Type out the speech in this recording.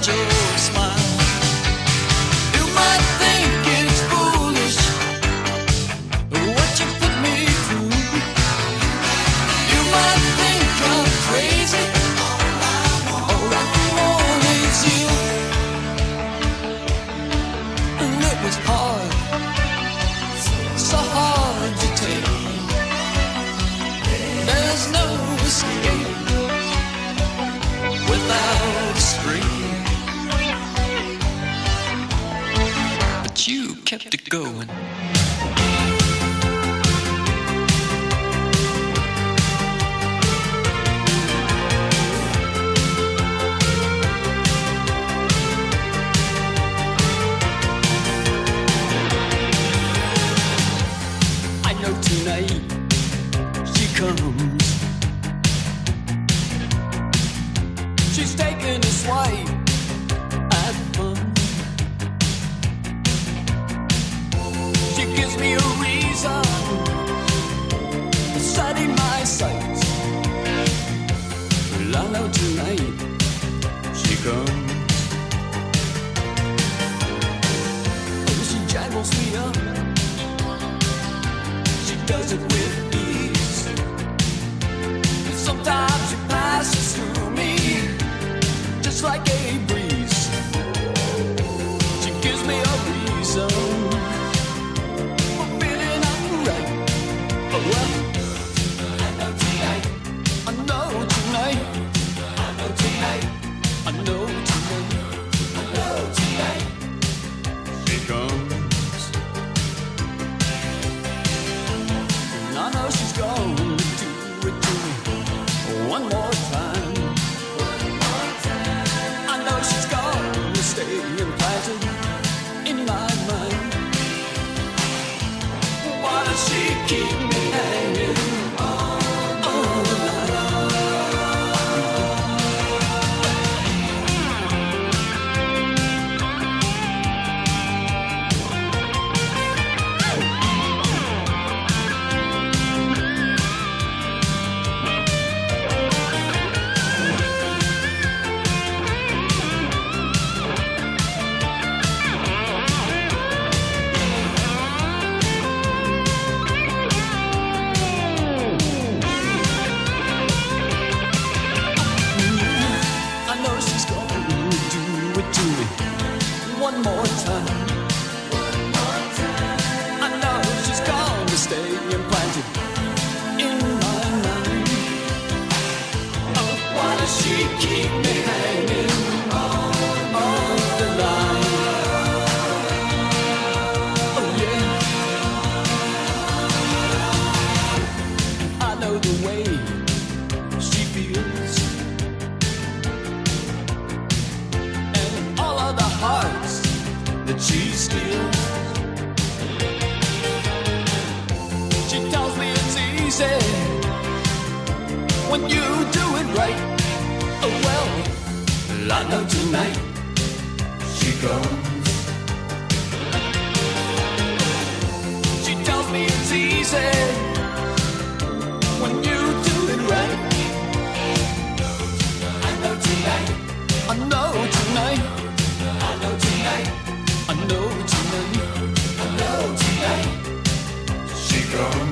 at your smile. You might think it's foolish what you put me through. You might think I'm crazy. All I want is you. And it was hard, so hard to take. There's no escape without a scream. But you kept it going. I know tonight she comes. She's taking a swipe at fun. She gives me a reason for setting my sights. Well, I know tonight she comes. Oh, she jangles me up. She does it with ease. And sometimes she passes through me just like a breeze. She gives me a reason for feeling alright. Oh well, I know tonight. I know tonight. I know tonight. I know tonight. I know tonight. She comes. And I know she's gonna do it to me one more time. I know she's gonna stay implanted in my mind. Why does she keep me hanging on the line? I know she's gonna do it to me one more time. I know she's gonna stay implanted in my mind. Oh, why does she keep me hanging on the line? Oh yeah, I know the way she feels. All of the hearts that she steals. She tells me it's easy when you do it right. Oh well, I know tonight she comes. She tells me it's easy when you do it right. I know tonight. I know tonight. I know tonight. I know tonight. I know tonight. She comes.